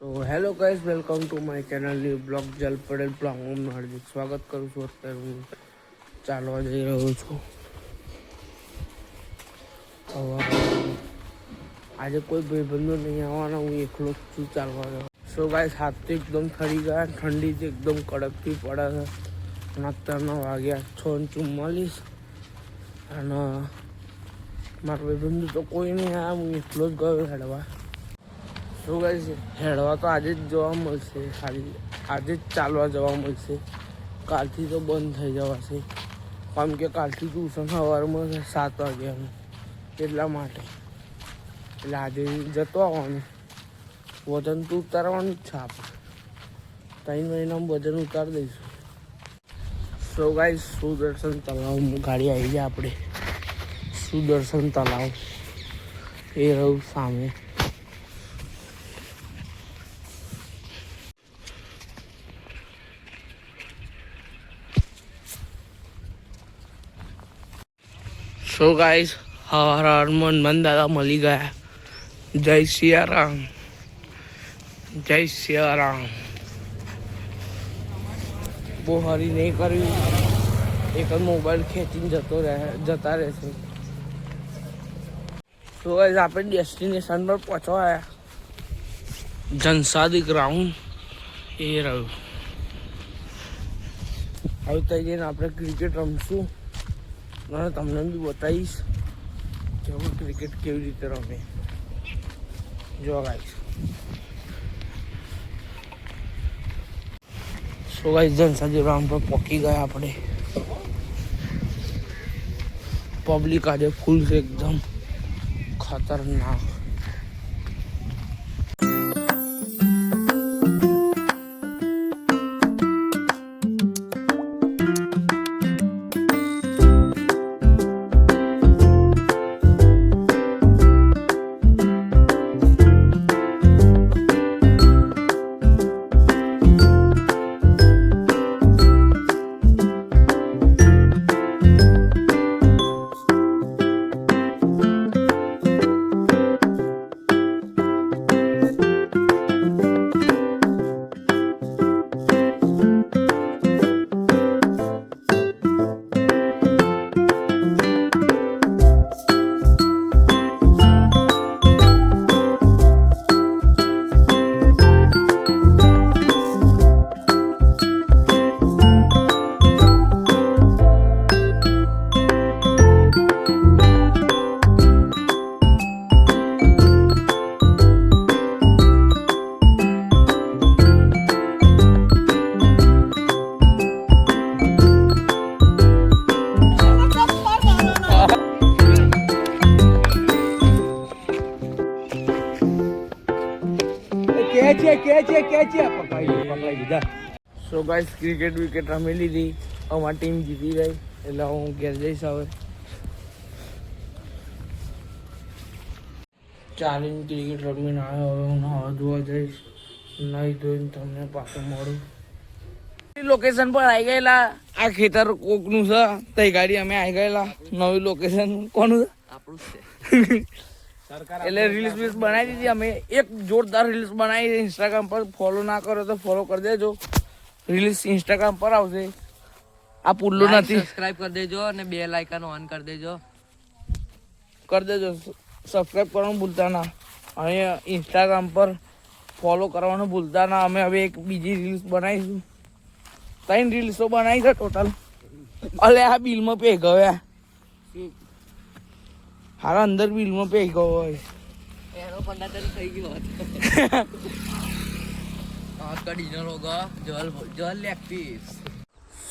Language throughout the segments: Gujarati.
તો hello guys, welcome to my ચેનલની બ્લોગ જલ પડેલ બ્લોગમાં હાર્દિક સ્વાગત કરું છું. અત્યારે હું ચાલવા જઈ રહ્યો છું. આજે કોઈ ભાઈબંધો નહીં આવવાના, હું એકલો જ છું ચાલવા જવા. સો ગાઈસ, હાથ તો એકદમ ઠરી ગયા, ઠંડી તો એકદમ કડકથી પડે છે. અને અત્યારના વાગ્યા 6:44 અને મારા ભાઈબંધો તો કોઈ નહીં આવ્યા, હું એકલો જ ગયો હેડવા. શું કહે છે, હેડવા તો આજે જ જોવા મળશે, ખાલી આજે જ ચાલવા જવા મળશે. કાલથી તો બંધ થઈ જવાશે, કેમ કે કાલથી ટ્યુશન સવારમાં 7 વાગ્યાનું, એટલા માટે. એટલે આજે જતો આવવાનું, વજન તો ઉતારવાનું જ છે આપણે. 3 મહિનામાં વજન ઉતારી દઈશું. સો ગાઈસ, સુદર્શન તલાવ ગાડી આવી જાય આપણે. સુદર્શન તલાવ એ રહ્યું સામે. સો ગાઈસ, હનુમાન દાદા મળી ગયા. જય સિયારામ, જય સિયારામ. બહુ હરી નહીં કરવી, એક જ મોબાઈલ ખેંચીને જતા રહેશે. સો ગાઈસ, આપણે ડેસ્ટિનેશન પર પહોંચવા આવ્યા. જનસાદી ગ્રાઉન્ડ એ રહ્યું. હવે ત્યાં જઈને આપણે ક્રિકેટ રમશું અને તમને બી બતાવીશ કે હું ક્રિકેટ કેવી રીતે રમે. જો ગાઈસ, સો ગાઈસ, જનસાદી ગ્રાઉન્ડ પર પહોંચી ગયા આપણે. પબ્લિક આજે ફૂલ છે, એકદમ ખતરનાક. સો ગાઈસ, ક્રિકેટ વિકેટ રમી લીધી, અમારી ટીમ જીતી ગઈ, એટલે હું ઘેર જઈશ હવે. ચાલીને ક્રિકેટ રમીને આવ્યો, હવે હું નાવા ધોવા જઈશ. નહીં ધોઈને તમને પાછું મળું. લોકેશન પર આવી ગયેલા. આ ખેતર કોકનું છે, તઈ ગાડી અમે આવી ગયેલા. નવી લોકેશન કોનું છે? આપણું છે. એટલે રીલ્સ વીલ્સ બનાવી દીધી અમે. એક જોરદાર રીલ્સ બનાવી ઇન્સ્ટાગ્રામ પર. ફોલો ના કરો તો ફોલો કરી દેજો. રીલ્સ ઇન્સ્ટાગ્રામ પર આવશે. આ પુલ્લો નથી, સબસ્ક્રાઇબ કરી દેજો અને બેલ આઇકન ઓન કરી દેજો. સબસ્ક્રાઇબ કરવાનું ભૂલતા ના. અને ઇન્સ્ટાગ્રામ પર ફોલો કરવાનું ભૂલતા ના. અમે હવે એક બીજી રીલ્સ બનાવીશું. 3 રીલ્સો બનાવી છે ટોટલ. અલે આ બિલમાં પે ગયા. હારા અંદર બિલમાં પે ગયો હોય. એનો પંડાતર થઈ ગયો હતો. ડિનર હોગા જલ લેગ પીસ.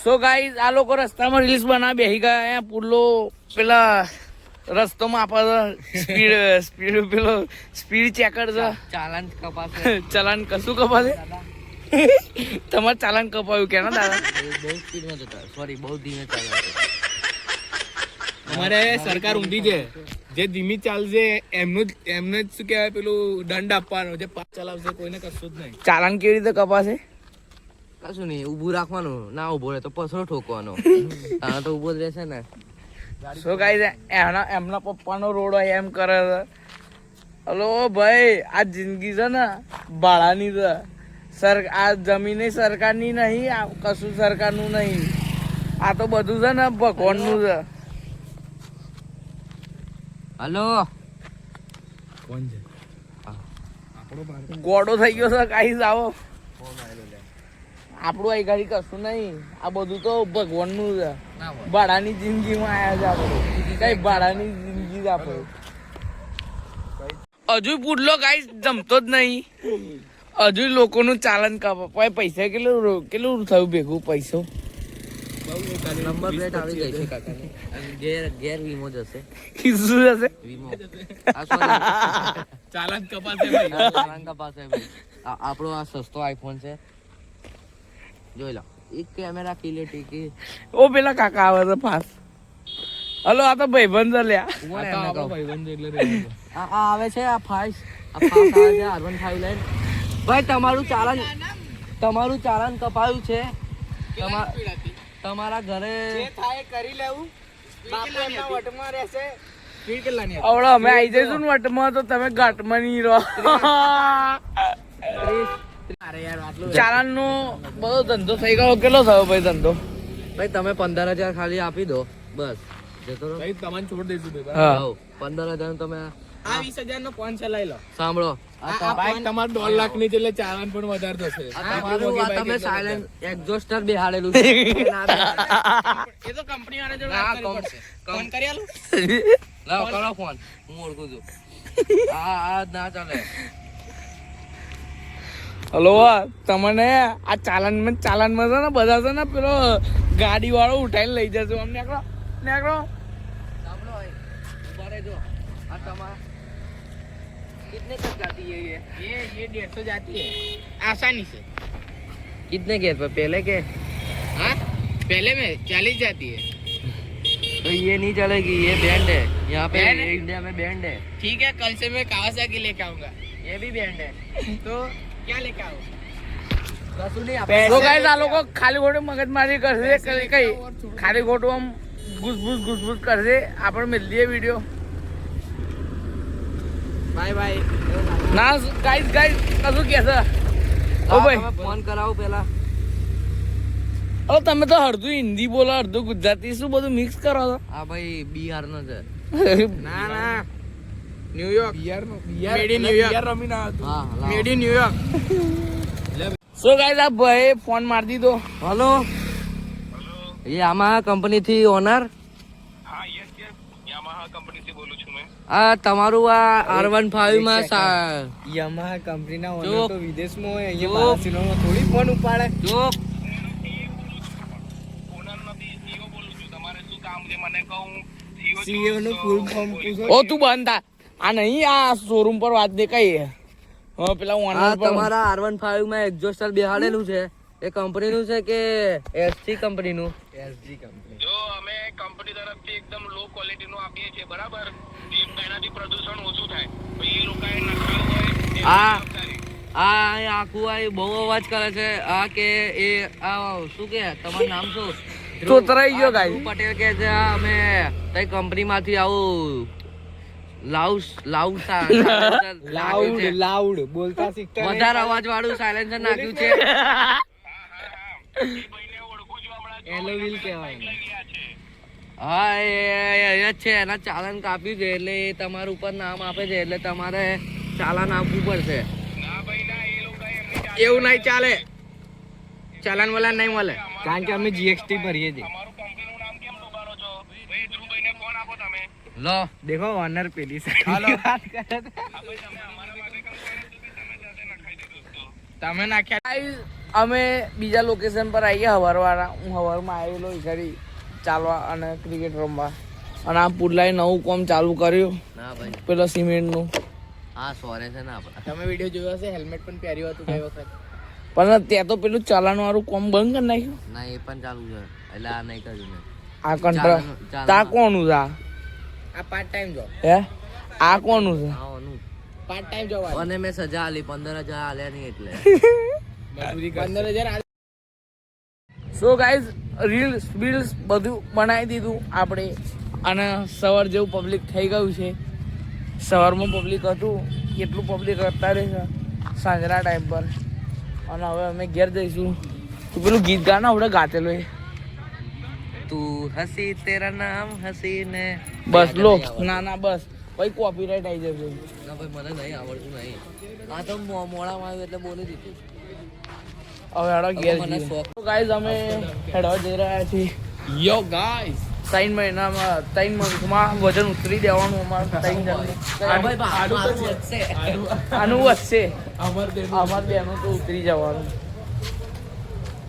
સો ગાઈસ, આ લોકો રસ્તામાં રીલ્સ બનાવી બેસી ગયા. અહીંયા પુલ્લો પેલા રસ્તોમાં આપણે સ્પીડ ચેકર છે. ચાલાન કપાસે. ચલાન કશું કપાશે? તમારે ચાલાન કપાયું કે ના દાદા? બહુ સ્પીડમાં જતા, સોરી, બહુ ધીમે ચાલે. અમારે સરકાર ઊંધી છે. જે ધીમી ચાલશે એમને જ શું કહેવાય, પેલું દંડ આપવાનો. જે પાછ ચલાવશે કોઈને કશું જ નહીં. ચાલાન કેવી રીતે કપાશે? કશું નહીં, ઊભું રાખવાનું. ના ઊભો રહે તો પસરો ઠોકવાનો. તો ઊભો જ રહેશે ને. શું ગાઈસ, એમના પપ્પાનો રોડ હોય એમ કરે છે. હલો ભાઈ, આ જિંદગી છે ને ભાડાની છે. આ જમીન સરકારની નહીં, આ કશું સરકારનું નહીં. આ તો બધું છે ને ભગવાનનું છે. હલો કોણ છે? ગોડો થઈ ગયો છે કાંઈ આવો. આપણું અહીં ઘડી કશું નહીં, આ બધું તો ભગવાનનું છે. ભાડાની જિંદગીમાં આવ્યા છે આપણે, કઈ ભાડાની જિંદગી જ આપણે. હજુ પૂછલો કાંઈ જમતો જ નહીં. હજુ લોકોનું ચાલન કાપા પૈસા કેટલું થયું ભેગું પૈસો. નંબર પ્લેટ આવી ગઈ છે કાકાની. અને ઘેર વીમો જશે. શું હશે? વીમો. આ sorry. ચાલાન કપાસે ભાઈ. ચાલાન કપાસે ભાઈ. આપણો આ સસ્તો આઈફોન છે, જોઈ લો. એક કેમેરા ક્લિયરિટી કે ઓ પેલા કાકા આવે છે પાસ. હલો, આ તો ભાઈબંધ છે લ્યા. આ તો આપણો ભાઈબંધ છે એટલે રહેવા દો. આ આવે છે આ ફાઈસ આવે છે R15 લાઈન. ભાઈ તમારું ચાલાન કપાયું છે. તમારા ઘરે કરી લેવું. સ્પીડ કેટલાની હતી? હવે અમે આવી જઈશું ને વટમાં, તો તમે ઘાટમાં નહીં રહો. ચાલાન નો બધો ધંધો થઈ ગયો. કેટલો થયો ભાઈ ધંધો? ભાઈ તમે 15,000 ખાલી આપી દો બસ. જતો રહો. ભાઈ તમને છોડ દઈશું ભાઈ. હા. હઉ, 15,000 તમે આ 20,000 નો ફોન છે, લઈ લો. સાંભળો. ભાઈ તમારે 1.5 લાખ ની છે એટલે ચાલાન પણ વધારે થશે. તમે સાયલેન્ટ એક્ઝોસ્ટર બેહાડેલું છે. એ તો કંપની વાળા જોડે વાત કરવી પડશે. ફોન કરી આલું? લાવો કરો ફોન, હું ઓળખું છું. આ ના ચાલે. હલો, તમને આ ચાલાનમાં છે ને બધા છે ને પેલો ગાડી વાળો ઉઠાઈને લઈ જશે. આમ નીકળો. સાંભળો ભાઈ, ઉભા રહેજો. આ તમારા कितने तक जाती है ये 150 जाती है, आसानी से. कितने के पर पहले के हाँ, पहले में 40 जाती है. तो ये नहीं चलेगी, ये बैंड है यहाँ पे. बैंड है? इंडिया में बैंड है. ठीक है, कल से मैं कावासाकी लेके आऊंगा. ये भी बैंड है. तो क्या लेके आऊँ? कसूर नहीं તો ગાઈસ આ લોકો ખાલી ખોટું મગજમારી કરશે. કઈ ખાલી ખોટું આમ ઘૂસઘૂસ કરશે. આપણે મળીએ વિડીયો. Bye bye. ના ગાઈસ કશું કે છે? ઓ ભાઈ, फोन कराओ पहला. હવે તમે તો અડધું હિન્દી બોલો, અડધું ગુજરાતી, શું બધું મિક્સ કરો છો? આ ભાઈ બિહાર નો છે. ના ના, ન્યુયોર્ક. Made in New York. રમીને આવ્યો હા હતો. Made in New York. So guys આ ભાઈ ફોન મારી દીધો. हेलो, ये यामाहा कंपनी थी ओनर. हाँ यस यस यामाहा कंपनी से बोलूं છું મેં. આ તમારું આ R15 માં યામાહા કંપનીના ઓનર તો વિદેશમાં હોય, અહીંયા બાર્સિલોનામાં થોડી ફોન ઉપાડે. જો ઓનર નથી, સીઓ બોલું છું. તમારે શું કામ છે મને કહું. સીઓ નું ફૂલ ફોર્મ પૂછો. ઓ તું બંધ થા. આ નહીં, આ શોરૂમ પર વાત દેખાય. હા, પેલા આ ઓનર પર તમારા R15 માં એક્ઝોસ્ટર બેહાડેલું છે. એ કંપની નું છે કે એસજી કંપની નું? SG company. જો અમે કંપની તરફથી એકદમ લો ક્વોલિટી નું આપીએ છીએ, બરાબર. એનાથી પ્રદૂષણ ઓછું થાય. પછી એ લોકોએ નખાયું હોય એ આ જવાબદારી. આખું આ બહુ અવાજ કરે છે. આ કે એ આ શું કે તમારું નામ શું? તોતરાઈ ગયો આ ગાઈસ. ધ્રુવ પટેલ કે છે આ અમે તઈ કંપની માંથી આવું લાઉડ બોલતા શીખતા નહીં. વધારે અવાજ વાળું સાયલેન્સર નાખ્યું છે. એ ભાઈને ઓળખું છું હમણાં. એલોવિલ કહેવાય. લઈ ગયા છે. હા એ જ છે. એના ચાલાન કાપ્યું છે એટલે એ તમારા ઉપર નામ આપે છે એટલે તમારે ચાલાન આપવું પડશે. ના ભાઈ ના, એ લોકોએ એમની એવું નહીં ચાલે. ચાલાન વાલાન નહીં મળે, કારણ કે અમે જીએસટી ભરીએ છીએ. તમારું કંપનીનું નામ કેમ ડૂબાડો છો? ભાઈ ધ્રુવભાઈને ફોન આપો તમે. લો દેખો ઓનર પેલી સાઈડ વાત કરે છે. તમે નાખ્યા. ગાઈસ અમે બીજા લોકેશન પર આવી ગયા હવારવાળા. હું હવારમાં આવેલો ઘડી ચાલવા અને ક્રિકેટ રમવા. અને આ પુડલાએ નવું કામ ચાલુ કર્યું, ના ભાઈ, પેલો સિમેન્ટનું. હા સોરે છે ને આપણે. તમે વિડીયો જોયો હશે, હેલ્મેટ પણ પહેર્યું હતું ગઈ વખત. પણ ત્યાં તો પેલું ચાલાન વાળું કામ બંધ કરી નાખ્યું. ના એ પણ ચાલુ છે એટલે આ નહીં કર્યું મેં. આ કંટ્રા ચાલાન- તા કોનું છે આ? આ પાર્ટ ટાઈમ જોબ. હે આ કોનું છે? હા ઓનું. Part time job. અને મેં સજા આલી 15,000 આલ્યા નહીં એટલે. 15,000 સો ગાઈઝ રીલ્સ બીલ્સ બધું બનાવી દીધું આપણે. અને સવાર જેવું પબ્લિક થઈ ગયું છે. સવારમાં પબ્લિક હતું કેટલું પબ્લિક અત્યારે છે સાંજના ટાઈમ પર. અને હવે અમે ઘેર જઈશું. તું પેલું ગીત ગાના આપણે ગાતેલું એ તું હસી તેરા નામ હસીને. બસ લો. ના બસ ભાઈ કોપીરાઇટ આવી જશે. ના ભાઈ મને નહીં આવડતું નહીં. આ તો મોડામાં આવ્યું એટલે બોલી દીધું. હવે હેડો ઘેર મને જઈએ. શોખ. તો ગાઈઝ અમે હેડવા જઈ રહ્યા છીએ. યો ગાઈસ 3 મહિનામાં 3 મંથમાં વજન ઉતરી દેવાનું અમારે 3 જણનું. ભાઈ, આડું તો વધશે. આનું વધશે. અમર અમાર બેનું તો ઉતરી જવાનું.